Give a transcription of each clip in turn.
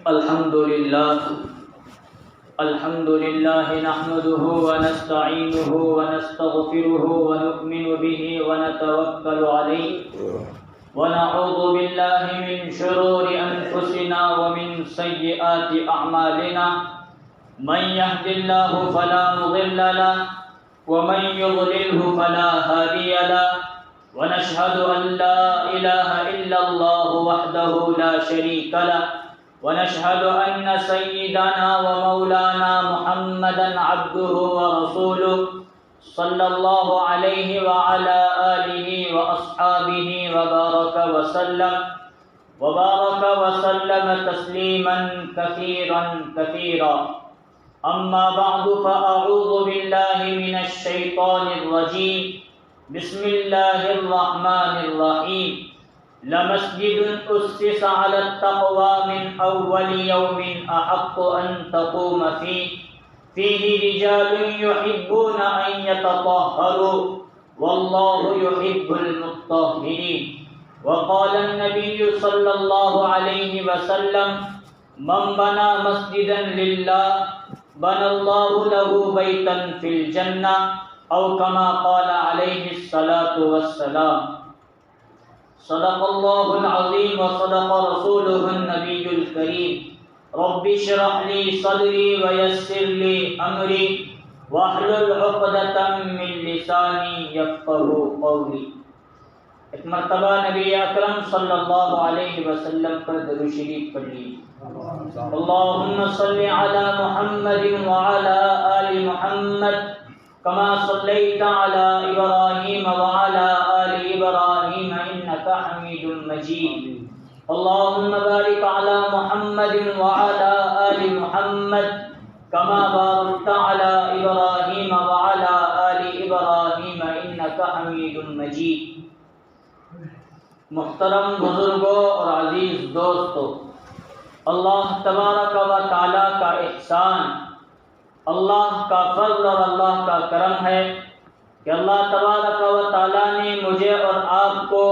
الحمد لله نحمده ونستعينه ونستغفره ونؤمن به ونتوكل عليه ونعوذ بالله من شرور أنفسنا ومن سيئات أعمالنا من يهد الله فلا مضل له ومن يضلله فلا هادي له ونشهد أن لا إله إلا الله وحده لا شريك له ونشهد أن سيدنا ومولانا محمدا عبده ورسوله صلى الله عليه وعلى آله وأصحابه وبارك وسلم تسليما كثيرا أما بعد فأعوذ بالله من الشيطان الرجيم بسم الله الرحمن الرحيم لمسجد أسس على التقوى من أول يوم أحق أن تقوم فيه رجال يحبون أن يتطهروا والله يحب المطهرين وقال النبي صلى الله عليه وسلم من بنى مسجدا لله بنى الله له بيتا في الجنة أو كما قال عليه الصلاة والسلام صدق الله العظيم وصدق رسوله النبي الكريم رب اشرح لي صدري ويسر لي أمري واحلل عقدة من لساني يفقهوا قولي. ایک مرتبہ نبی اکرم صلی اللہ علیہ وسلم پر درود شریف پڑھ لی. اللهم صل على محمد وعلى آل محمد كما صليت على إبراهيم وعلى آل إبراهيم إنك حميد مجيد. اللهم بارك على محمد وعلى آل محمد كما باركت على إبراهيم وعلى آل إبراهيم إنك حميد مجيد. محترم بزرگوں اور عزیز دوستو، اللہ تبارک و تعالی کا احسان، اللہ کا فضل اور اللہ کا کرم ہے کہ اللہ تبارک و تعالی نے مجھے اور آپ کو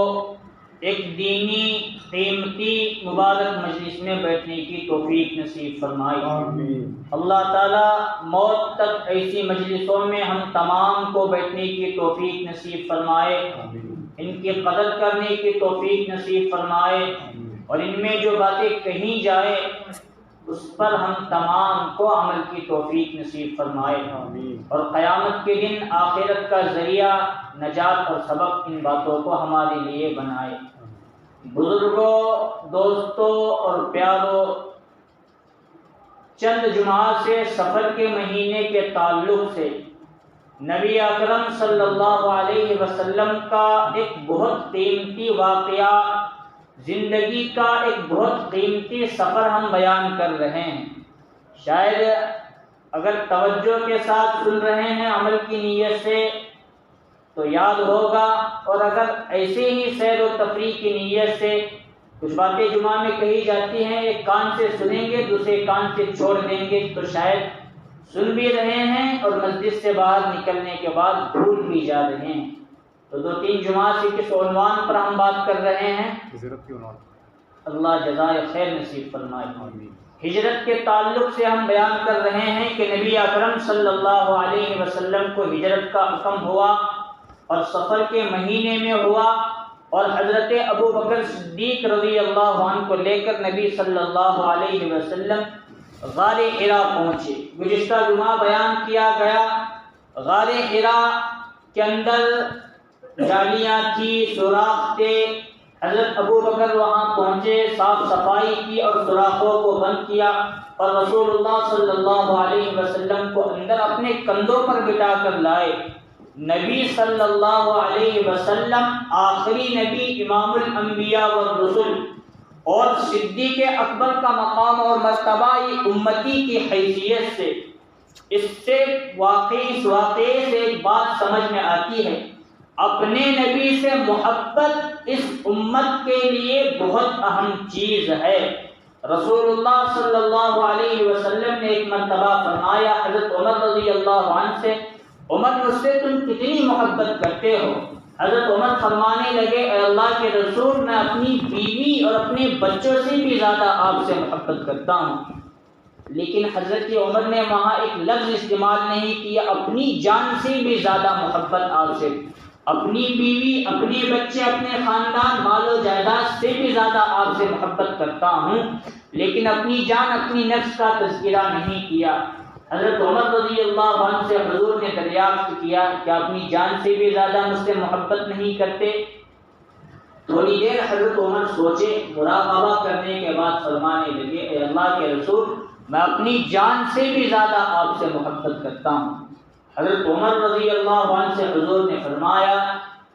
ایک دینی قیمتی مبارک مجلس میں بیٹھنے کی توفیق نصیب فرمائی. اللہ تعالی موت تک ایسی مجلسوں میں ہم تمام کو بیٹھنے کی توفیق نصیب فرمائے، ان کی قدر کرنے کی توفیق نصیب فرمائے، اور ان میں جو باتیں کہیں جائے اس پر ہم تمام کو عمل کی توفیق نصیب فرمائے، اور قیامت کے دن آخرت کا ذریعہ نجات اور سبق ان باتوں کو ہمارے لیے بنائے. بزرگوں، دوستوں اور پیاروں، چند جمعہ سے سفر کے مہینے کے تعلق سے نبی اکرم صلی اللہ علیہ وسلم کا ایک بہت قیمتی واقعہ، زندگی کا ایک بہت قیمتی سفر ہم بیان کر رہے ہیں. شاید اگر توجہ کے ساتھ سن رہے ہیں عمل کی نیت سے تو یاد ہوگا، اور اگر ایسے ہی سیر و تفریح کی نیت سے کچھ باتیں جمعہ میں کہی جاتی ہیں، ایک کان سے سنیں گے دوسرے کان سے چھوڑ دیں گے تو شاید سن بھی رہے ہیں اور مسجد سے باہر نکلنے کے بعد بھول بھی جا رہے ہیں. تو 2-3 جمعہ سے کس عنوان پر ہم بات کر رہے ہیں؟ ہجرت کے عنوان. اللہ جزائے خیر نصیب فرمائے. ہجرت کے تعلق سے ہم بیان کر رہے ہیں کہ نبی اکرم صلی اللہ علیہ وسلم کو ہجرت کا حکم ہوا اور سفر کے مہینے میں ہوا، اور حضرت ابو بکر صدیق رضی اللہ عنہ کو لے کر نبی صلی اللہ علیہ وسلم غار حرا پہنچے. گزشتہ جمعہ بیان کیا گیا غار حرا کے اندر جالیاں تھی، سوراخ تھے. حضرت ابو بکر وہاں پہنچے، صاف صفائی کی اور سوراخوں کو بند کیا، اور رسول اللہ صلی اللہ علیہ وسلم کو اندر اپنے کندھوں پر بٹھا کر لائے. نبی صلی اللہ علیہ وسلم آخری نبی، امام الانبیاء والرسل اور صدیق اکبر کا مقام اور مرتبہ یہ امتی کی حیثیت سے، اس واقعے سے ایک بات سمجھ میں آتی ہے، اپنے نبی سے محبت اس امت کے لیے بہت اہم چیز ہے. رسول اللہ صلی اللہ علیہ وسلم نے ایک مرتبہ فرمایا حضرت عمر رضی اللہ عنہ سے، عمر مجھ سے تم کتنی محبت کرتے ہو؟ حضرت عمر فرمانے لگے اے اللہ کے رسول میں اپنی بیوی اور اپنے بچوں سے بھی زیادہ آپ سے محبت کرتا ہوں، لیکن حضرت عمر نے وہاں ایک لفظ استعمال نہیں کیا، اپنی جان سے بھی زیادہ محبت آپ سے، اپنی بیوی، اپنے بچے، اپنے خاندان، مال و جائیداد سے بھی زیادہ آپ سے محبت کرتا ہوں، لیکن اپنی جان، اپنی نفس کا تذکرہ نہیں کیا۔ حضرت عمر رضی اللہ عنہ سے حضور نے دریافت کیا کہ اپنی جان سے بھی زیادہ مجھ سے محبت نہیں کرتے؟ تھوڑی دیر حضرت عمر سوچے، مراقبہ کرنے کے بعد فرمانے لگے اے اللہ کے رسول میں اپنی جان سے بھی زیادہ آپ سے محبت کرتا ہوں۔ حضرت عمر رضی اللہ عنہ سے حضور نے فرمایا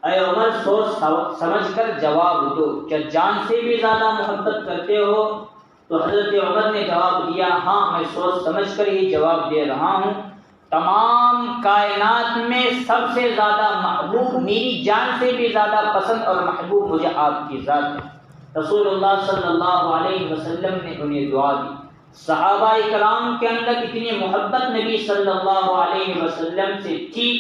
اے عمر سوچ سمجھ کر جواب دو، کیا جان سے بھی زیادہ محبت کرتے ہو؟ تو حضرت عمر نے جواب دیا ہاں میں سوچ سمجھ کر ہی جواب دے رہا ہوں، تمام کائنات میں سب سے زیادہ محبوب، میری جان سے بھی زیادہ پسند اور محبوب مجھے آپ کی ذات ہے۔ رسول اللہ صلی اللہ علیہ وسلم نے انہیں دعا دی۔ صحابہ کرام کے اندر اتنی محبت نبی صلی اللہ علیہ وسلم سے تھی،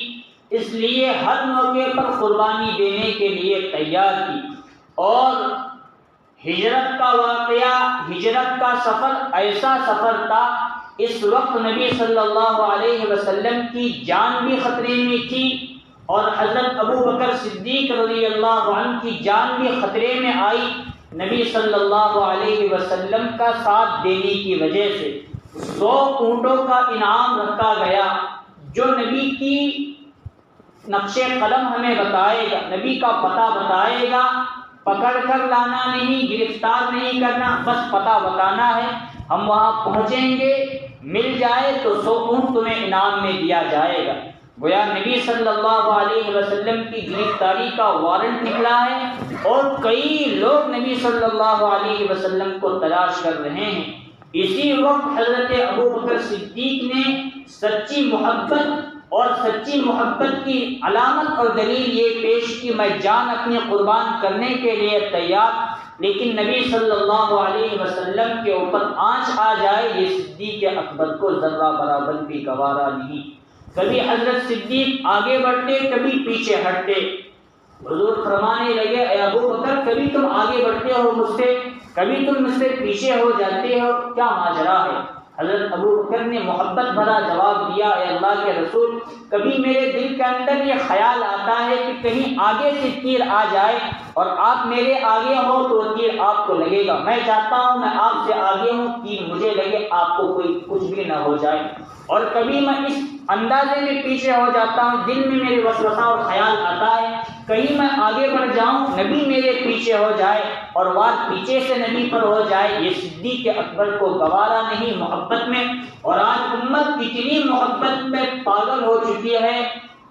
اس لیے ہر موقع پر قربانی دینے کے لیے تیار تھی، اور ہجرت کا واقعہ، ہجرت کا سفر ایسا سفر تھا، اس وقت نبی صلی اللہ علیہ وسلم کی جان بھی خطرے میں تھی، اور حضرت ابو بکر صدیق رضی اللہ عنہ کی جان بھی خطرے میں آئی نبی صلی اللہ علیہ وسلم کا ساتھ دینے کی وجہ سے۔ 100 اونٹوں کا انعام رکھا گیا، جو نبی کی نقش قدم ہمیں بتائے گا، نبی کا پتہ بتائے گا، پکڑ کر لانا نہیں، گرفتار نہیں کرنا، بس پتہ بتانا ہے، ہم وہاں پہنچیں گے، مل جائے تو 100 اونٹ تمہیں انعام میں دیا جائے گا۔ گویا نبی صلی اللہ علیہ وسلم کی گرفتاری کا وارنٹ نکلا ہے، اور کئی لوگ نبی صلی اللہ علیہ وسلم کو تلاش کر رہے ہیں۔ اسی وقت حضرت ابو بکر صدیق نے سچی محبت اور سچی محبت کی علامت اور دلیل یہ پیش کی، میں جان اپنی قربان کرنے کے لیے تیار، لیکن نبی صلی اللہ علیہ وسلم کے اوپر آنچ آ جائے یہ صدیق اکبر کو ذرہ برابر بھی گوارا نہیں۔ کبھی حضرت صدیق آگے بڑھتے، کبھی پیچھے ہٹتے۔ حضور فرمانے لگے اے ابو بکر کبھی تم آگے بڑھتے ہو مجھ سے، کبھی تم مجھ سے پیچھے ہو جاتے ہو، کیا ماجرا ہے؟ حضرت ابو بکر نے محبت بھرا جواب دیا اے اللہ کے رسول کبھی میرے دل کے اندر یہ خیال آتا ہے کہ کہیں آگے سے تیر آ جائے اور آپ میرے آگے ہو تو تیر آپ کو لگے گا، میں چاہتا ہوں میں آپ سے آگے ہوں، تیر مجھے لگے، آپ کو کوئی کچھ بھی نہ ہو جائے۔ اور کبھی میں اس اندازے میں پیچھے ہو جاتا ہوں، دل میں میرے وسوسہ اور خیال آتا ہے کہیں میں آگے بڑھ جاؤں، نبی میرے پیچھے ہو جائے اور وار پیچھے سے نبی پر ہو جائے، یہ صدیق اکبر کو گوارا نہیں محبت میں۔ اور آج امت اتنی محبت میں پاگل ہو چکی ہے،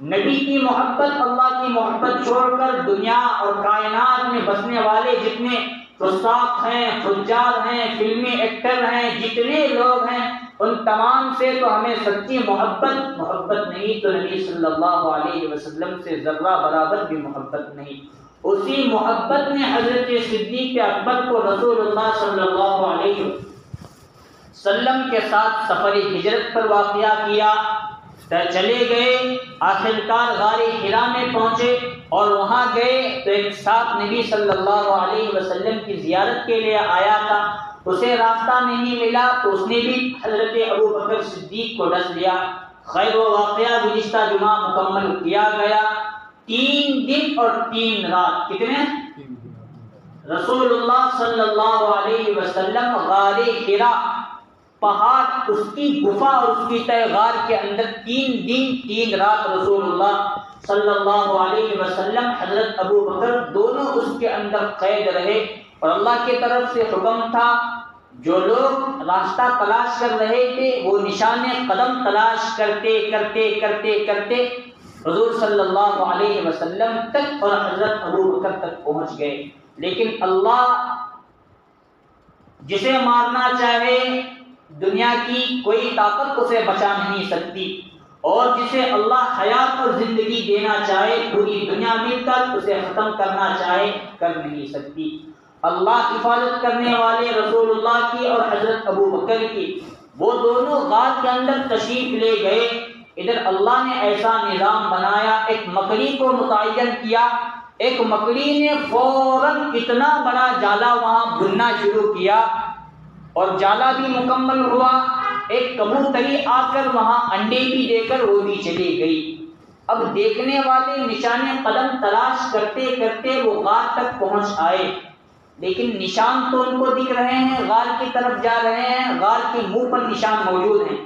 نبی کی محبت، اللہ کی محبت چھوڑ کر دنیا اور کائنات میں بسنے والے جتنے فساق ہیں، فجار ہیں، فلمی ایکٹر ہیں، جتنے لوگ ہیں، ان تمام سے تو ہمیں سچی محبت نہیں تو نبی صلی اللہ علیہ وسلم سے ذرہ برابر بھی محبت نہیں۔ اسی محبت نے حضرت صدیق اکبر کو رسول اللہ صلی اللہ علیہ وسلم کے ساتھ سفر ہجرت پر واقعہ کیا، چلے گئے، آخرکار غار حرا میں پہنچے اور وہاں گئے تو ایک ساتھ نبی صلی اللہ علیہ وسلم کی زیارت کے لیے آیا تھا، اسے راستہ نہیں ملا تو اس نے بھی حضرت ابو بکر صدیق کو ڈس لیا۔ خیر و واقعہ گزشتہ جمعہ مکمل کیا گیا، 3 دن اور 3 رات، کتنے؟ رسول اللہ صلی اللہ علیہ وسلم غار حرا، پہاڑ، اس کی گفا اور اس کی تہ غار کے اندر 3 دن 3 رات رسول اللہ صلی اللہ علیہ وسلم حضرت ابو بکر دونوں اس کے اندر قید رہے، اور اللہ کی طرف سے حکم تھا جو لوگ راستہ تلاش کر رہے تھے وہ نشان قدم تلاش کرتے کرتے کرتے کرتے حضور صلی اللہ علیہ وسلم تک اور حضرت ابو بکر تک پہنچ گئے، لیکن اللہ جسے مارنا چاہے دنیا کی کوئی طاقت اسے بچا نہیں سکتی، اور جسے اللہ حیات اور زندگی دینا چاہے پوری دنیا مل کر اسے ختم کرنا چاہے کر نہیں سکتی۔ اللہ حفاظت کرنے والے رسول اللہ کی اور حضرت ابو بکر کی، وہ دونوں غار کے اندر تشریف لے گئے، ادھر اللہ نے ایسا نظام بنایا، ایک مکڑی کو متعین کیا، ایک مکڑی نے فوراً اتنا بڑا جالا وہاں بننا شروع کیا اور جالا بھی مکمل ہوا۔ ایک کبوتری آ کر وہاں انڈے بھی دے کر وہ بھی چلی گئی۔ اب دیکھنے والے نشان قدم تلاش کرتے کرتے وہ غار تک پہنچ آئے، لیکن نشان تو ان کو دکھ رہے ہیں، غار کی طرف جا رہے ہیں، غار کے منہ پر نشان موجود ہیں،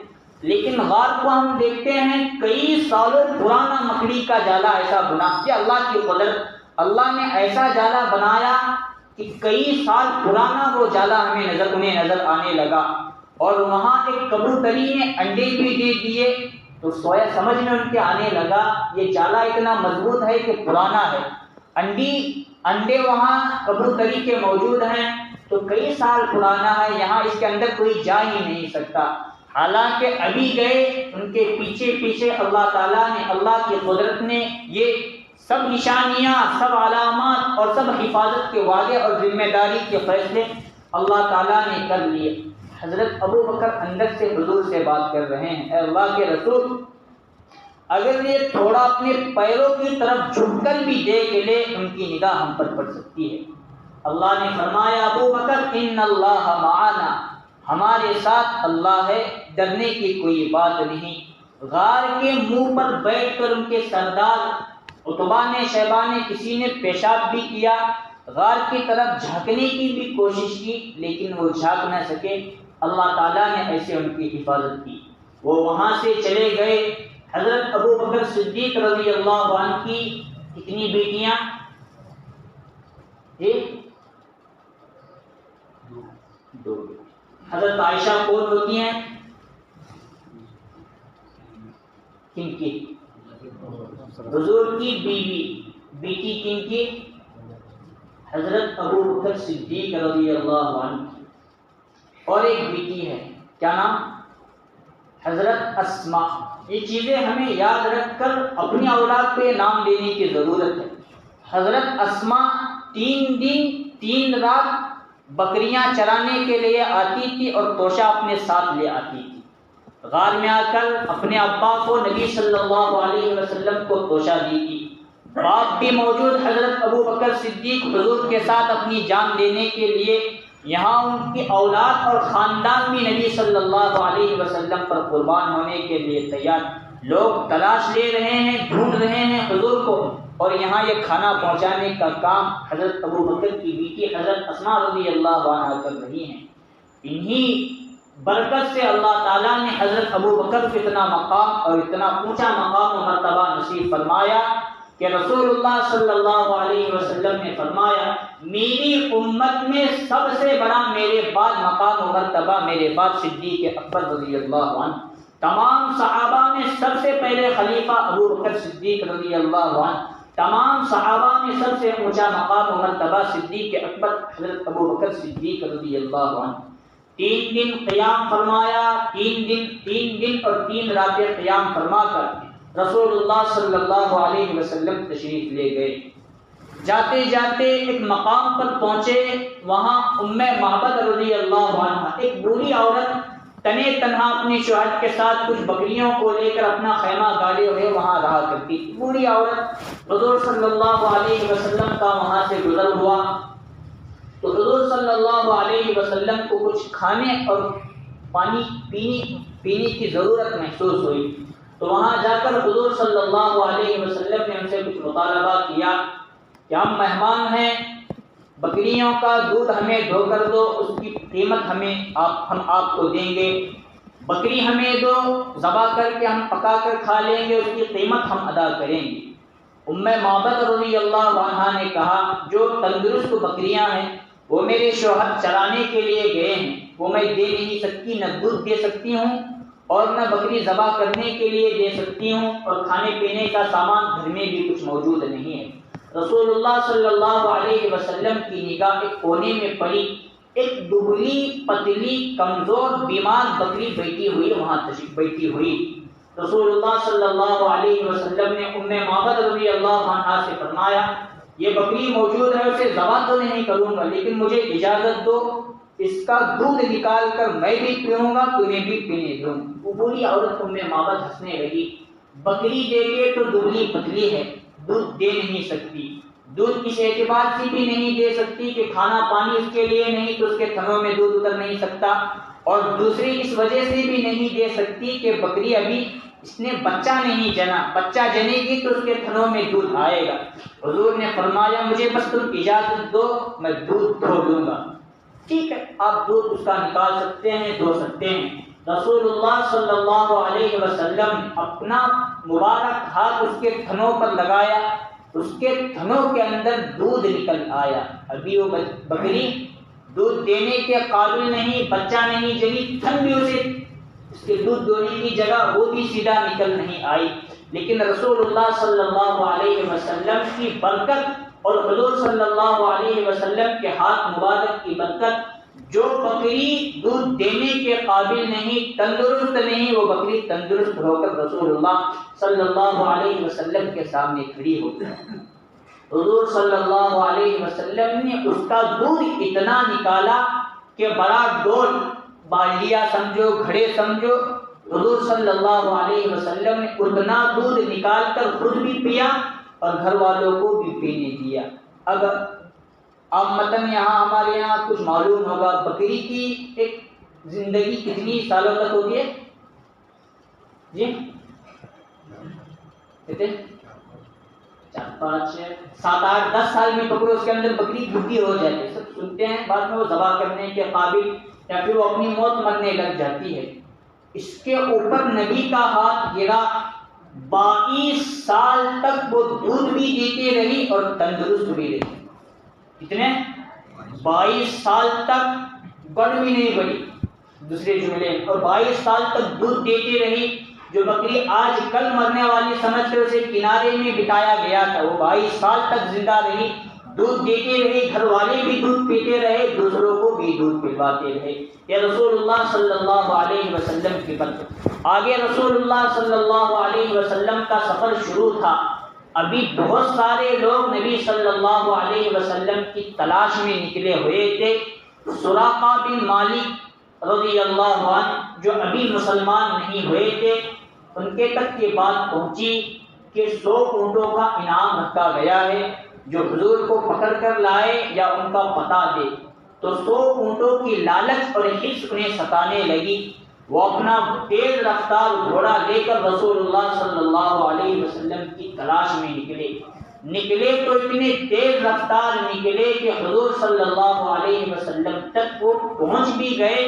لیکن غار کو ہم دیکھتے ہیں کئی سالوں پرانا مکڑی کا جالا ایسا بنا۔ یہ اللہ کی قدرت، اللہ نے ایسا جالا بنایا کہ کئی سال پرانا وہ جالا انہیں نظر آنے لگا، اور وہاں ایک کبوتری نے انڈے بھی دے دیے، تو سویا سمجھ میں ان کے آنے لگا یہ جالا اتنا مضبوط ہے کہ پرانا ہے، انڈے وہاں کبوتری کے موجود ہیں تو کئی سال پرانا ہے، یہاں اس کے اندر کوئی جا ہی نہیں سکتا۔ حالانکہ ابھی گئے ان کے پیچھے پیچھے اللہ تعالیٰ نے، اللہ کی قدرت نے یہ سب نشانیاں، سب علامات اور سب حفاظت کے وعدے اور ذمہ داری کے فیصلے اللہ تعالیٰ نے کر لیے۔ حضرت ابو بکر اندر سے حضور سے بات کر رہے ہیں، اے اللہ کے رسول، اگر یہ تھوڑا اپنے پیروں کی طرف جھک کر بھی دیکھ لے ان کی نگاہ ہم پر پڑ سکتی ہے۔ اللہ نے فرمایا ابو بکر ان اللہ معنا، ہمارے ساتھ اللہ ہے، ڈرنے کی کوئی بات نہیں۔ غار کے منہ پر بیٹھ کر ان کے سردار عتبہ نے، شیبہ نے، کسی نے پیشاب بھی کیا، غار کی طرف جھانکنے کی بھی کوشش کی لیکن وہ جھانک نہ سکے۔ اللہ تعالیٰ نے ایسے ان کی حفاظت کی، وہ وہاں سے چلے گئے۔ حضرت ابو بکر صدیق رضی اللہ عنہ کی کتنی بیٹیاں؟ دو۔ حضرت عائشہ کون ہوتی ہیں؟ کن کی؟ حضور کی بیوی۔ بیٹی کن کی؟ حضرت ابو بکر صدیق رضی اللہ عنہ کی۔ اور ایک بیٹی ہے، کیا نام؟ حضرت اسماء۔ یہ چیزیں ہمیں یاد رکھ کر اپنی اولاد پہ نام لینے کی ضرورت ہے۔ حضرت اسماء 3 دن 3 رات بکریاں چرانے کے لیے آتی تھی اور توشہ اپنے ساتھ لے آتی تھی۔ غار میں آ کر اپنے ابا کو، نبی صلی اللہ علیہ وسلم کو توشہ دی تھی۔ باپ بھی موجود، حضرت ابو بکر صدیق حضور کے ساتھ اپنی جان دینے کے لیے، یہاں ان کی اولاد اور خاندان بھی نبی صلی اللہ علیہ وسلم پر قربان ہونے کے لیے تیار۔ لوگ تلاش لے رہے ہیں، ڈھونڈ رہے ہیں حضور کو، اور یہاں یہ کھانا پہنچانے کا کام حضرت ابو بکر کی بیٹی حضرت اسماء رضی اللہ عنہا کر رہی ہیں۔ انہی برکت سے اللہ تعالیٰ نے حضرت ابو بکر کو اتنا مقام اور اتنا اونچا مقام و مرتبہ نصیب فرمایا کہ رسول اللہ صلی اللہ علیہ وسلم نے فرمایا میری امت میں سب سے بڑا میرے بعد مقام و مرتبہ میرے بعد صدیق اکبر رضی اللہ عنہ، تمام صحابہ میں سب سے پہلے خلیفہ ابو بکر صدیق رضی اللہ عنہ، تمام صحابہ میں سب سے اونچا مقام و مرتبہ صدیق اکبر حضرت ابو بکر صدیق رضی اللہ عنہ۔ 3 دن قیام فرمایا، 3 دن اور 3 راتیں قیام فرما کر رسول اللہ صلی اللہ علیہ وسلم تشریف لے گئے۔ جاتے جاتے ایک مقام پر پہنچے، وہاں ام معبد رضی اللہ عنہ، ایک بوڑھی عورت تنے تنہا اپنے شوہر کے ساتھ کچھ بکریوں کو لے کر اپنا خیمہ گاڑے ہوئے وہاں رہا کرتی تھی۔ بوڑھی عورت حضور صلی اللہ علیہ وسلم کا وہاں سے گزر ہوا تو حضور صلی اللہ علیہ وسلم کو کچھ کھانے اور پانی پینے کی ضرورت محسوس ہوئی، تو وہاں جا کر حضور صلی اللہ علیہ وسلم نے ان سے کچھ مطالبہ کیا کہ ہم مہمان ہیں، بکریوں کا دودھ ہمیں دھو کر دو، اس کی قیمت ہم آپ کو دیں گے، بکری ہمیں دو، ذبح کر کے ہم پکا کر کھا لیں گے، اس کی قیمت ہم ادا کریں گے۔ ام معبد رضی اللہ عنہا نے کہا جو تندرست بکریاں ہیں وہ میرے شوہر چرانے کے لیے گئے ہیں، وہ میں دے نہیں سکتی، نہ دودھ دے سکتی ہوں اور نہ بکری ذبح کرنے کے لیے دے سکتی ہوں، اور کھانے پینے کا سامان گھر میں بھی کچھ موجود نہیں ہے۔ رسول اللہ صلی اللہ علیہ وسلم کی نگاہ ایک کونے میں پڑی، ایک دبلی پتلی کمزور بیمار بکری بیٹھی ہوئی وہاں بیٹھی ہوئی۔ رسول اللہ صلی اللہ علیہ وسلم نے ام معبد رضی اللہ عنہا سے فرمایا یہ بکری موجود ہے، اسے ذبح تو نہیں کروں گا لیکن مجھے اجازت دو، اس کا دودھ نکال کر میں بھی پیوں گا، تمہیں بھی پینے دوں۔ وہ بوڑھی عورت ام معبد ہنسنے لگی بکری دیکھے تو دبلی پتلی ہے، دودھ دے نہیں سکتی، دودھ اس اعتبار سے بھی نہیں دے سکتی کہ کھانا پانی اس کے لیے نہیں تو اس کے تھنوں میں دودھ اتر نہیں سکتا، اور دوسری اس وجہ سے بھی نہیں دے سکتی کہ بکری ابھی اس نے بچہ نہیں جنا، بچہ جنے گی تو اس کے تھنوں میں دودھ آئے گا۔ حضور نے فرمایا مجھے بس تم اجازت دو، میں دودھ دھو دوں گا۔ ٹھیک ہے، آپ دودھ اس کا نکال سکتے ہیں، دھو سکتے ہیں۔ رسول اللہ صلی اللہ علیہ وسلم اپنا مبارک ہاتھ اس کے تھنوں پر لگایا، اس کے تھنوں کے اندر دودھ نکل آیا۔ ابھی وہ بکری دودھ دینے کے قابل نہیں، بچہ نہیں جنی، تھن بھی اسے اس کے دودھ دونے کی جگہ وہ بھی سیدھا نکل نہیں آئی، لیکن رسول اللہ صلی اللہ علیہ وسلم کی برکت اور حضور صلی اللہ علیہ وسلم کے ہاتھ مبارک کی برکت، جو بکری دودھ دینے کے قابل نہیں، تندرست نہیں، وہ بکری تندرست ہو کر رسول اللہ صلی اللہ علیہ وسلم کے سامنے کھڑی ہو گئی۔ حضور صلی اللہ علیہ وسلم نے اس کا دودھ اتنا نکالا کہ بڑا ڈول، بالیا سمجھو، گھڑے سمجھو، حضور صلی اللہ علیہ وسلم نے اتنا دودھ نکال کر خود بھی پیا اور گھر والوں کو بھی پینے دیا۔ اب متن یہاں ہمارے یہاں کچھ معلوم ہوگا، بکری کی ایک زندگی کتنی سالوں تک ہوتی ہے؟ جی کتنے؟ 4 5 7 8 10 سال میں پکڑو، اس کے اندر بکری بڈھی ہو جاتی ہے، سب سنتے ہیں، بعد میں وہ ذبح کرنے کے قابل یا پھر وہ اپنی موت مرنے لگ جاتی ہے۔ اس کے اوپر نبی کا ہاتھ گرا، 22 سال تک وہ دودھ بھی دیتی رہی اور تندرست بھی رہی۔ کتنے؟ 22 سال تک گڑ بھی نہیں بڑی، دوسرے جملے، اور 22 سال تک دودھ دیتی رہی۔ جو بکری آج کل مرنے والی سمجھ کر اسے کنارے میں بٹایا گیا تھا، وہ 22 سال تک زندہ رہی، دودھ دیتی رہی، گھر والے بھی دودھ پیتے رہے، دوسروں کو بھی دودھ پلواتے رہے۔ یہ رسول اللہ صلی اللہ علیہ وسلم کی برکت۔ آگے رسول اللہ صلی اللہ علیہ وسلم کا سفر شروع تھا، ابھی بہت سارے لوگ نبی صلی اللہ علیہ وسلم کی تلاش میں نکلے ہوئے تھے۔ سراقہ بن مالک رضی اللہ عنہ جو ابھی مسلمان نہیں ہوئے تھے، ان کے تک یہ بات پہنچی کہ 100 اونٹوں کا انعام رکھا گیا ہے، جو حضور کو پکڑ کر لائے یا ان کا پتہ دے۔ تو 100 اونٹوں کی لالچ اور حرص انہیں ستانے لگی، وہ اپنا تیز رفتار گھوڑا لے کر رسول اللہ صلی اللہ علیہ وسلم کی تلاش میں نکلے تو اتنے تیز رفتار نکلے کہ حضور صلی اللہ علیہ وسلم تک وہ پہنچ بھی گئے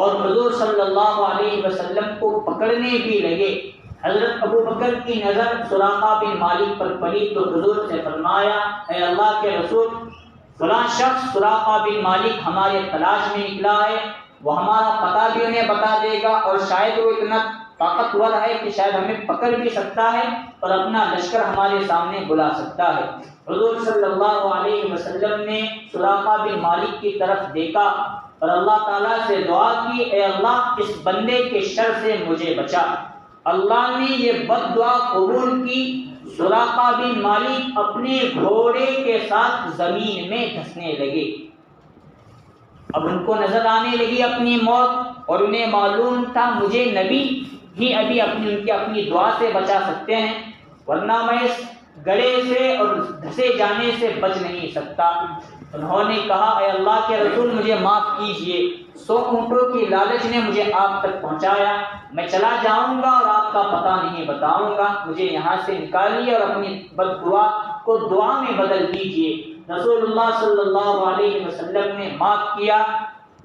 اور حضور صلی اللہ علیہ وسلم کو پکڑنے بھی لگے۔ حضرت ابو بکر کی نظر سراقہ بن مالک پر پڑی تو حضور سے فرمایا، اے اللہ کے رسول، فلاں شخص سراقہ بن مالک ہمارے تلاش میں نکلا ہے، وہ ہمارا پتہ بھی انہیں بتا دے گا، اور شاید وہ اتنا طاقتور ہے کہ شاید ہمیں پکڑ بھی سکتا ہے اور اپنا لشکر ہمارے سامنے بلا سکتا ہے۔ حضور صلی اللہ علیہ وسلم نے سراقہ بن مالک کی طرف دیکھا اور اللہ تعالیٰ سے دعا کی، اے اللہ اس بندے کے شر سے مجھے بچا۔ اللہ نے یہ بد دعا قبول کی، سراقہ بن مالک اپنے گھوڑے کے ساتھ زمین میں دھسنے لگے۔ اب ان کو نظر آنے لگی اپنی موت، اور انہیں معلوم تھا مجھے نبی ہی ابھی اپنی دعا سے بچا سکتے ہیں، ورنہ میں اس گڑے سے اور دھسے جانے سے بچ نہیں سکتا۔ انہوں نے کہا، اے اللہ کے رسول مجھے معاف کیجئے، 100 اونٹوں کی لالچ نے مجھے آپ تک پہنچایا، میں چلا جاؤں گا اور آپ کا پتہ نہیں بتاؤں گا، مجھے یہاں سے نکالیے اور اپنی بد دعا کو دعا میں بدل دیجئے۔ رسول اللہ صلی اللہ علیہ وسلم نے معاف کیا،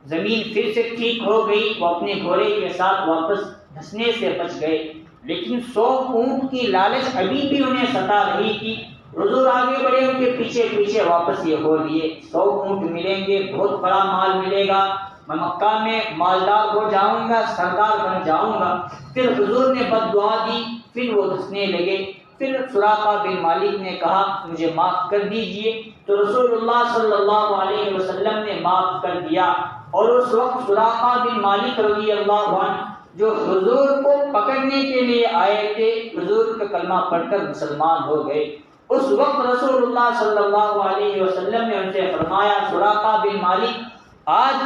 زمین پھر سے ٹھیک ہو گئی، وہ اپنے گھوڑے کے ساتھ واپس دھسنے سے بچ گئے، لیکن 100 اونٹ کی لالچ ابھی بھی انہیں ستا رہی تھی۔ حضور آگے بڑھے، ان کے پیچھے پیچھے واپس یہ ہو لیے، 100 اونٹ ملیں گے، بہت بڑا مال ملے گا، میں مکہ میں مالدار ہو جاؤں گا، سردار بن جاؤں گا۔ پھر حضور نے بد دعا دی، پھر وہ دھسنے لگے۔ پھر سراقہ بن مالک نے کہا مجھے معاف کر دیجئے، تو رسول اللہ صلی اللہ علیہ وسلم نے معاف کر دیا، اور اس وقت سراقہ بن مالک رضی اللہ عنہ جو حضور کو پکڑنے کے لیے آئے تھے، حضور کا کلمہ پڑھ کر مسلمان ہو گئے۔ اس وقت رسول اللہ صلی اللہ علیہ وسلم نے ان سے فرمایا، سراقہ بن مالک آج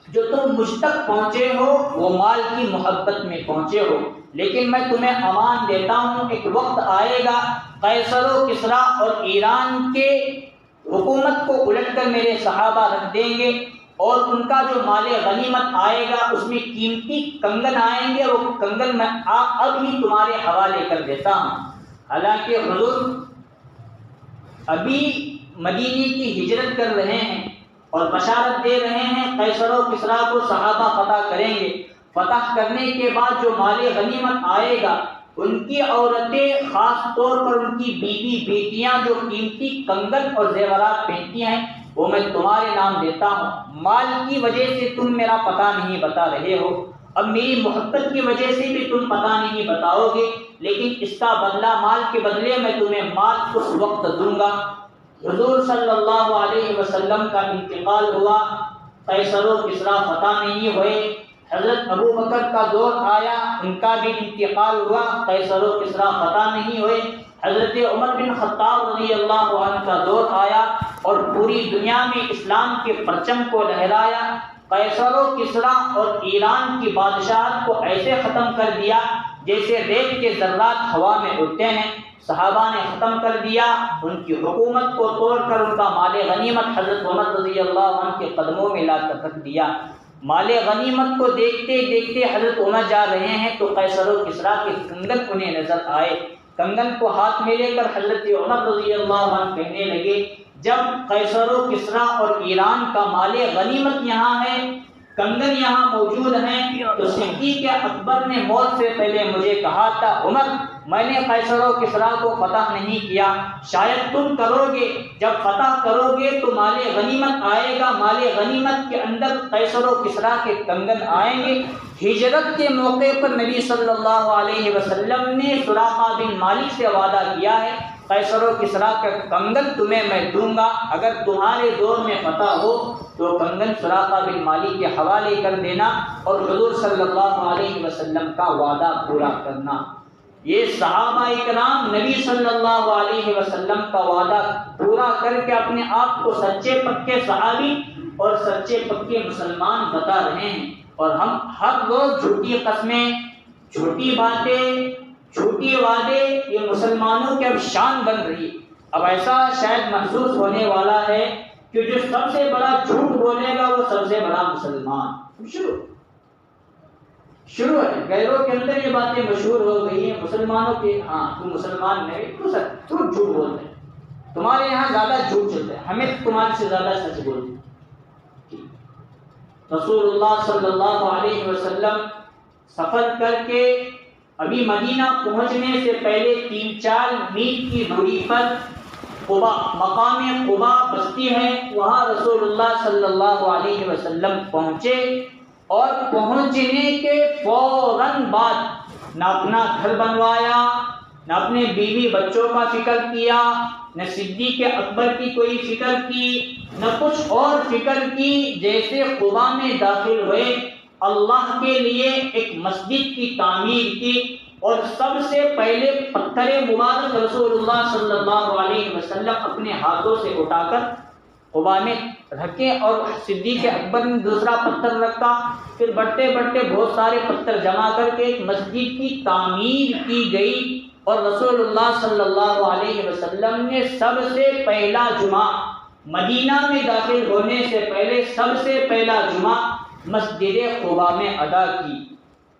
جو تم مجھ تک پہنچے ہو وہ مال کی محبت میں پہنچے ہو، لیکن میں تمہیں امان دیتا ہوں ایک وقت آئے گا قیصر و کسریٰ اور ایران کے حکومت کو الٹ کر میرے صحابہ رکھ دیں گے، اور ان کا جو مال غنیمت آئے گا اس میں قیمتی کنگن آئیں گے، وہ کنگن میں اب ہی تمہارے حوالے کر دیتا ہوں۔ حالانکہ حضور ابھی مدینے کی ہجرت کر رہے ہیں اور بشارت دے رہے ہیں قیصر و کسریٰ کو صحابہ فتح کریں گے، فتح کرنے کے بعد جو مال غنیمت آئے گا ان کی عورتیں، خاص طور پر ان کی بیوی بیٹیاں جو قیمتی کنگن اور زیورات پہنتی ہیں، وہ میں تمہارے نام دیتا ہوں۔ مال کی وجہ سے تم میرا پتہ نہیں بتا رہے ہو، اب میری محبت کی وجہ سے بھی تم پتہ نہیں بتاؤ گے، لیکن اس کا بدلہ، مال کے بدلے میں تمہیں مال اس وقت دوں گا۔ حضور صلی اللہ علیہ وسلم کا انتقال ہوا، قیصر و کسریٰ فتح نہیں ہوئے۔ حضرت ابو بکر کا دور آیا، ان کا بھی انتقال ہوا، قیصر و کسریٰ فتح نہیں ہوئے۔ حضرت عمر بن خطاب رضی اللہ عنہ کا دور آیا اور پوری دنیا میں اسلام کے پرچم کو لہرایا۔ قیصر و کسریٰ اور ایران کی بادشاہت کو ایسے ختم کر دیا جیسے ریت کے ذرات ہوا میں اڑتے ہیں۔ صحابہ نے ختم کر دیا، ان کی حکومت کو توڑ کر ان کا مال غنیمت حضرت عمر رضی اللہ عنہ کے قدموں میں لا کر رکھ دیا۔ مال غنیمت کو دیکھتے دیکھتے حضرت عمر جا رہے ہیں تو قیصر و کسریٰ کے کنگن انہیں نظر آئے۔ کنگن کو ہاتھ میں لے کر حضرت عمر رضی اللہ عنہ کہنے لگے، جب قیصر و کسریٰ اور ایران کا مال غنیمت یہاں ہے، کنگن یہاں موجود ہیں، تو صدیق اکبر نے موت سے پہلے مجھے کہا تھا عمر میں نے قیصر و کسریٰ کو فتح نہیں کیا، شاید تم کرو گے، جب فتح کرو گے تو مال غنیمت آئے گا، مال غنیمت کے اندر قیصر و کسریٰ کے کنگن آئیں گے۔ ہجرت کے موقع پر نبی صلی اللہ علیہ وسلم نے سراقہ بن مالک سے وعدہ کیا ہے قیصر و کسریٰ کا کنگن تمہیں میں دوں گا، اگر تمہارے دور میں فتح ہو تو کنگن سراقہ بن مالک کے حوالے کر دینا اور حضور صلی اللہ علیہ وسلم کا وعدہ پورا کرنا۔ یہ صحابہ کرام نبی صلی اللہ علیہ وسلم کا وعدہ پورا کر کے اپنے آپ کو سچے پکے صحابی اور سچے پکے مسلمان بتا رہے ہیں، اور ہم ہر روز جھوٹی قسمیں، جھوٹی باتیں، جھوٹی وعدے، یہ مسلمانوں کی اب شان بن رہی۔ اب ایسا شاید محسوس ہونے والا ہے کہ جو سب سے بڑا جھوٹ بولے گا وہ سب سے بڑا مسلمان۔ شروع ہے، غیروں کے اندر یہ باتیں مشہور ہو گئی ہیں، مسلمانوں کے ہاں تم مسلمان نہیں، تو جھوٹ بولتے ہیں، تمہارے یہاں زیادہ جھوٹ چلتا ہے، ہمیں تمہارے سے زیادہ سچ بولتے ہیں۔ رسول اللہ صلی اللہ علیہ وسلم سفر کر کے ابھی مدینہ پہنچنے سے پہلے 3-4 میل کی دوری پر قبا، مقام قبا بستی ہے، وہاں رسول اللہ صلی اللہ علیہ وسلم پہنچے، اور پہنچنے کے فوراً بعد نہ اپنا گھر بنوایا، نہ اپنے بیوی بچوں کا فکر کیا، نہ صدیق اکبر کی کوئی فکر کی، نہ کچھ اور فکر کی۔ جیسے قبا میں داخل ہوئے اللہ کے لیے ایک مسجد کی تعمیر کی، اور سب سے پہلے پتھر مبارک رسول اللہ صلی اللہ علیہ وسلم اپنے ہاتھوں سے اٹھا کر قبا میں رکھے، اور صدیق اکبر نے دوسرا پتھر رکھا، پھر بڑھتے بڑھتے بہت سارے پتھر جمع کر کے ایک مسجد کی تعمیر کی گئی، اور رسول اللہ صلی اللہ علیہ وسلم نے سب سے پہلا جمعہ مدینہ میں داخل ہونے سے پہلے سب سے پہلا جمعہ مسجد قبا میں ادا کی،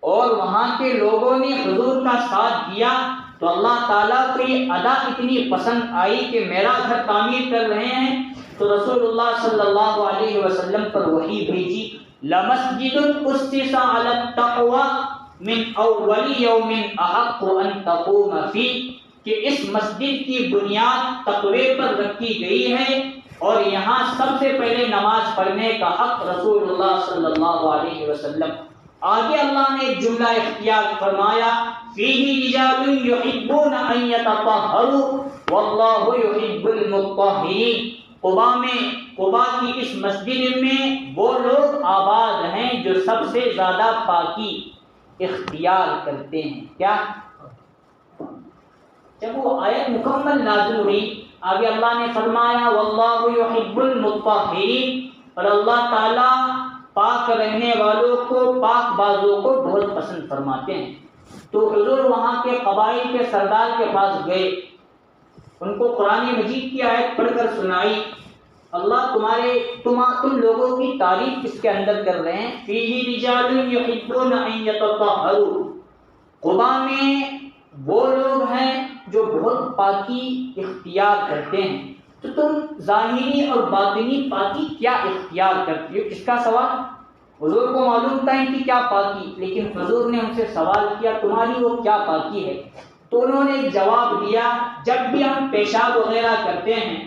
اور وہاں کے لوگوں نے حضور کا ساتھ دیا، تو اللہ تعالیٰ کو یہ ادا اتنی پسند آئی کہ میرا گھر تعمیر کر رہے ہیں، تو رسول اللہ صلی اللہ علیہ وسلم پر وحی بھیجی، لَمَسْجِدٌ أُسِّسَ عَلَى التَّقْوَى مِنْ أَوَّلِ يَوْمٍ أَحَقُّ أَنْ تَقُومَ فِيهِ، کہ اس مسجد کی بنیاد تقوی پر رکھی گئی ہے، اور یہاں سب سے پہلے نماز پڑھنے کا حق رسول اللہ صلی اللہ علیہ وسلم۔ آگے اللہ نے ایک جملہ اختیار فرمایا، فِيهِ رِجَالٌ يُحِبُّونَ أَن يَتَطَهَّرُوا وَاللَّهُ يُحِبُّ الْمُطَّهِّرِينَ۔ قبا کی اس مسجد میں وہ لوگ آباد ہیں جو سب سے زیادہ پاکی اختیار کرتے ہیں۔ کیا؟ جب وہ آیت مکمل نازل ہوئی، آگے اللہ نے فرمایا واللہ یحب المطہرین، اور اللہ تعالیٰ پاک رہنے والوں کو، پاک بازوں کو بہت پسند فرماتے ہیں۔ تو حضور وہاں کے قبائل کے سردار کے پاس گئے، ان کو قرآن مجید کی آیت پڑھ کر سنائی۔ اللہ تم لوگوں کی تعریف اس کے اندر کر رہے ہیں، فیہ رجال یحبون ان یتطہروا، قبا میں وہ لوگ ہیں جو بہت پاکی اختیار کرتے ہیں۔ تو تم ظاہری اور باطنی پاکی کیا اختیار کرتی ہو؟ اس کا سوال حضور کو معلوم تھا ان کی کیا پاکی، لیکن حضور نے ان سے سوال کیا تمہاری وہ کیا پاکی ہے؟ تو انہوں نے جواب دیا جب بھی ہم پیشاب وغیرہ کرتے ہیں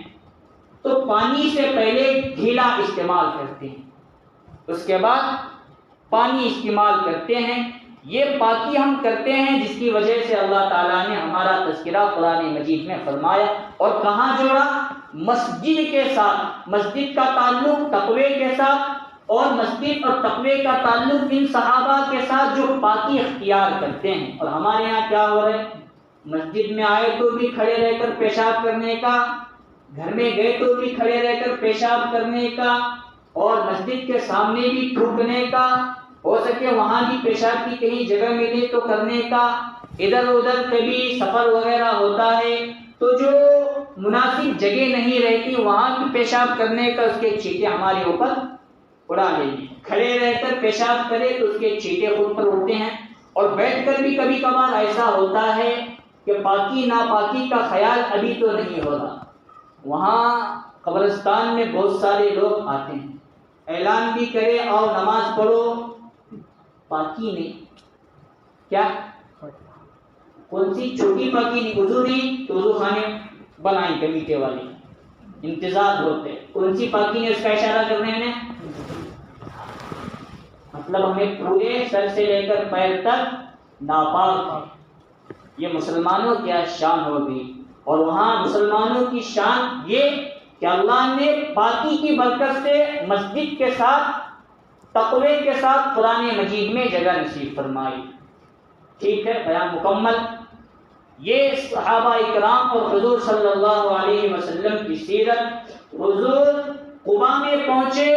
تو پانی سے پہلے ڈھیلا استعمال کرتے ہیں، اس کے بعد پانی استعمال کرتے ہیں۔ یہ پاکی ہم کرتے ہیں جس کی وجہ سے اللہ تعالیٰ نے ہمارا تذکرہ قرآن مجید میں فرمایا اور کہاں جوڑا؟ مسجد کے ساتھ۔ مسجد کا تعلق تقوی کے ساتھ، اور مسجد اور تقوی کا تعلق ان صحابہ کے ساتھ جو پاکی اختیار کرتے ہیں۔ اور ہمارے یہاں کیا ہو رہا ہے؟ مسجد میں آئے تو بھی کھڑے رہ کر پیشاب کرنے کا، گھر میں گئے تو بھی کھڑے رہ کر پیشاب کرنے کا، اور مسجد کے سامنے بھی تھوکنے کا، ہو سکے وہاں بھی پیشاب کی کہیں جگہ ملے تو کرنے کا، ادھر ادھر کبھی سفر وغیرہ ہوتا ہے تو جو مناسب جگہ نہیں رہتی وہاں بھی پیشاب کرنے کا، اس کے چھینٹے ہمارے اوپر اڑا لیں گے۔ کھڑے رہ کر پیشاب کرے تو اس کے چھینٹے خود پر اڑتے ہیں، اور بیٹھ کر بھی کبھی کبھار ایسا ہوتا ہے کہ پاکی ناپاکی کا خیال ابھی تو نہیں ہوتا۔ وہاں قبرستان میں بہت سارے لوگ آتے ہیں، اعلان بھی کرے اور نماز پڑھو، پاکی نہیں، کیا کون سی چھوٹی پاکی نہیں، وضو نہیں تو وضو خانے بنائیں کمیٹے والے، انتظار ہوتے، کون سی پاکی نے اس کا اشارہ کرنے میں، مطلب ہمیں پورے سر سے لے کر پیر تک ناپاک ہے۔ یہ مسلمانوں کی شان ہوگی، اور وہاں مسلمانوں کی شان یہ کہ اللہ نے پاکی کی برکت سے مسجد کے ساتھ تقوی کے ساتھ قرآن مجید میں جگہ نصیب فرمائی۔ ٹھیک ہے، بیان مکمل۔ یہ صحابہ اکرام اور حضور صلی اللہ علیہ وسلم کی سیرت۔ حضور قبا میں پہنچے،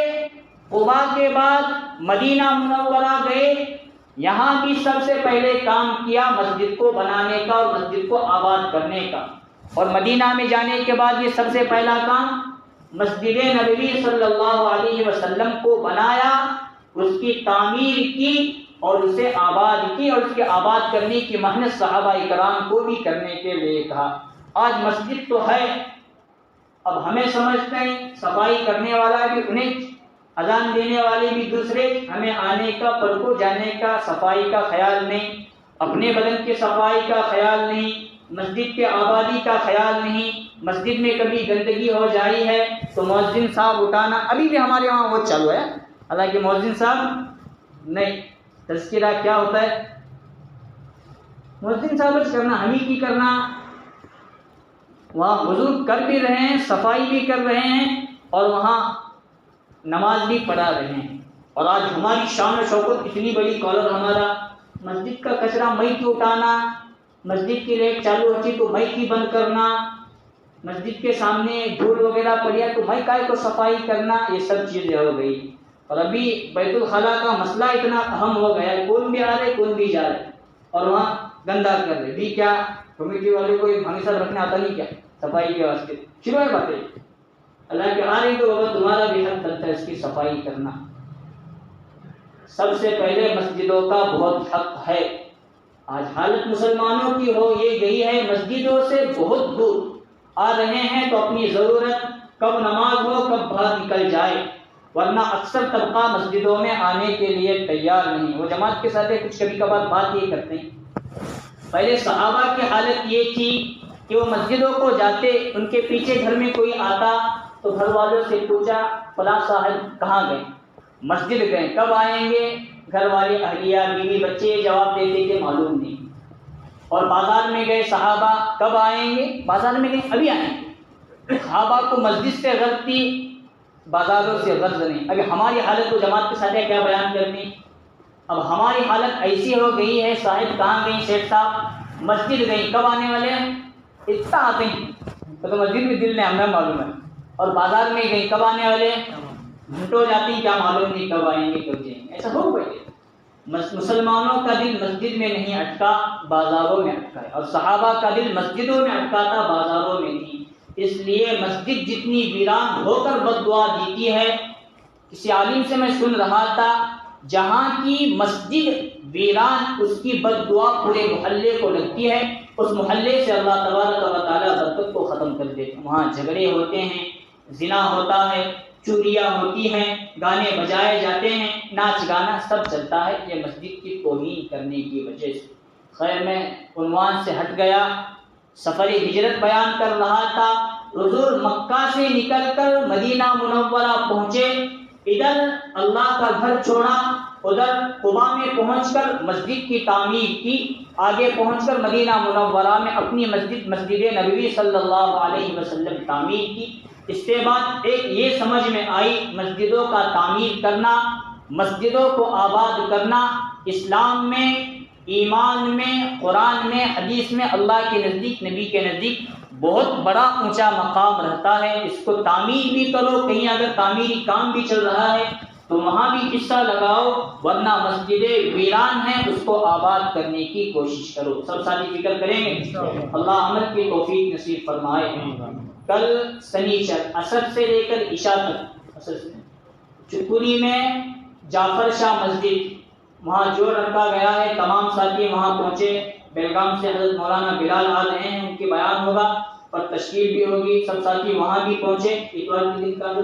قبا کے بعد مدینہ منورہ گئے، یہاں بھی سب سے پہلے کام کیا مسجد کو بنانے کا اور مسجد کو آباد کرنے کا، اور مدینہ میں جانے کے بعد یہ سب سے پہلا کام مسجد نبوی صلی اللہ علیہ وسلم کو بنایا، اس کی تعمیر کی اور اسے آباد کی، اور اس کے آباد کرنے کی محنت صحابہ اکرام کو بھی کرنے کے لیے کہا۔ آج مسجد تو ہے، اب ہمیں سمجھتے ہیں صفائی کرنے والا بھی انہیں، اذان دینے والے بھی دوسرے، ہمیں آنے کا پڑکو جانے کا صفائی کا خیال نہیں، اپنے بدن کی صفائی کا خیال نہیں، مسجد کے آبادی کا خیال نہیں۔ مسجد میں کبھی گندگی ہو جائی ہے تو مؤذن صاحب اٹھانا، ابھی بھی ہمارے وہاں وہ چالو ہے، حالانکہ مؤذن صاحب نہیں، تذکرہ کیا ہوتا ہے، مؤذن صاحب کرنا، ہم ہی کی کرنا، وہاں حضور کر بھی رہے ہیں، صفائی بھی کر رہے ہیں، اور وہاں نماز بھی پڑھا رہے ہیں۔ اور آج ہماری شان و شوکت اتنی بڑی کالر ہمارا، مسجد کا کچرا میں کی اٹھانا، مسجد کی لائٹ چالو ہوتی تو میں کی بند کرنا، مسجد کے سامنے دھول وغیرہ پڑیا تو میں کائے کو صفائی کرنا، یہ سب چیزیں ہو گئی۔ اور ابھی بیت الخلاء کا مسئلہ اتنا اہم ہو گیا ہے، کون بھی آ رہے کون بھی جا رہے، اور وہاں گندا کر رہے بھی، کیا کمیٹی والے کو ایک بھنگی صاحب رکھنے آتا نہیں کیا صفائی کے واسطے؟ شروع ہے باتیں، اللہ کے آ رہی تو بابا تمہارا بھی حق بنتا ہے اس کی صفائی کرنا۔ سب سے پہلے مسجدوں کا بہت حق ہے۔ آج حالت مسلمانوں کی ہو یہ گئی ہے، مسجدوں سے بہت دور آ رہے ہیں تو اپنی ضرورت کب نماز ہو کب باہر نکل جائے، ورنہ اکثر طبقہ مسجدوں میں آنے کے لیے تیار نہیں۔ وہ جماعت کے ساتھ کچھ کبھی کبھار بات یہ کرتے ہیں، پہلے صحابہ کی حالت یہ تھی کہ وہ مسجدوں کو جاتے، ان کے پیچھے گھر میں کوئی آتا تو گھر والوں سے پوچھا فلاں صاحب کہاں گئے، مسجد گئے، کب آئیں گے، گھر والے اہلیہ بیوی بچے جواب دیتے کہ معلوم نہیں۔ اور بازار میں گئے صحابہ، کب آئیں گے، بازار میں گئے ابھی آئیں گے۔ صحابہ کو مسجد سے غرض تھی، بازاروں سے غرض نہیں۔ ابھی ہماری حالت کو جماعت کے ساتھ کیا بیان کرنی، اب ہماری حالت ایسی ہو گئی ہے، صاحب کہاں گئی شیخ صاحب، مسجد گئی، کب آنے والے ہیں، اتنا آتے ہیں تو مسجد میں دل نے ہمیں معلوم ہے، اور بازار میں گئی کب آنے والے ہیں، گھنٹوں جاتی کیا معلوم نہیں کب آئیں گے کب جائیں گے. ایسا ہو گئی. مسلمانوں کا دل مسجد میں نہیں اٹکا، بازاروں میں اٹکا ہے، اور صحابہ کا دل مسجدوں میں اٹکا تھا، بازاروں میں نہیں. اس لیے مسجد جتنی ویران ہو کر بد دعا دیتی ہے. کسی عالم سے میں سن رہا تھا جہاں کی مسجد ویران اس کی بد دعا پورے محلے کو لگتی ہے، اس محلے سے اللہ تبارک و تعالیٰ برکت کو ختم کر دیتے ہیں. وہاں جھگڑے ہوتے ہیں، زنا ہوتا ہے، چوریاں ہوتی ہیں، گانے بجائے جاتے ہیں، ناچ گانا سب چلتا ہے. یہ مسجد کی توہین کرنے کی وجہ سے. خیر میں عنوان سے ہٹ گیا. سفر ہجرت بیان کر رہا تھا. حضور مکہ سے نکل کر مدینہ منورہ پہنچے، ادھر اللہ کا گھر چھوڑا، ادھر قباء میں پہنچ کر مسجد کی تعمیر کی، آگے پہنچ کر مدینہ منورہ میں اپنی مسجد نبوی صلی اللہ علیہ وسلم تعمیر کی. اس کے بعد ایک یہ سمجھ میں آئی مسجدوں کا تعمیر کرنا، مسجدوں کو آباد کرنا اسلام میں، ایمان میں، قرآن میں، حدیث میں اللہ کے نزدیک، نبی کے نزدیک بہت بڑا اونچا مقام رہتا ہے. اس کو تعمیر بھی کرو، کہیں اگر تعمیری کام بھی چل رہا ہے تو وہاں بھی حصہ لگاؤ، ورنہ مسجدیں ویران ہیں اس کو آباد کرنے کی کوشش کرو. سب ساتھی فکر کریں گے. اللہ عمل کی توفیق نصیب فرمائے. کل سنیچر عصر سے لے کر عشاء تک چکوری میں جعفر شاہ مسجد وہاں جو رکھا گیا ہے، تمام ساتھی وہاں پہنچے. بیلگام سے حضرت مولانا بلال آ رہے ہیں، ان کی بیان ہوگا اور تشکیل بھی ہوگی. سب ساتھی وہاں بھی پہنچے. اتوار کے دن کا جو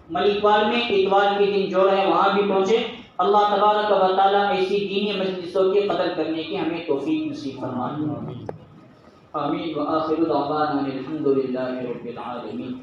ملکوال میں اتوار کے دن جو ہے وہاں بھی پہنچے. اللہ تبارک و تعالیٰ ایسی دینی مجلسوں کی قدر کرنے کی ہمیں توفیق نصیب فرمائے. آمین. وآخر دعوانا الحمد للہ رب العالمین.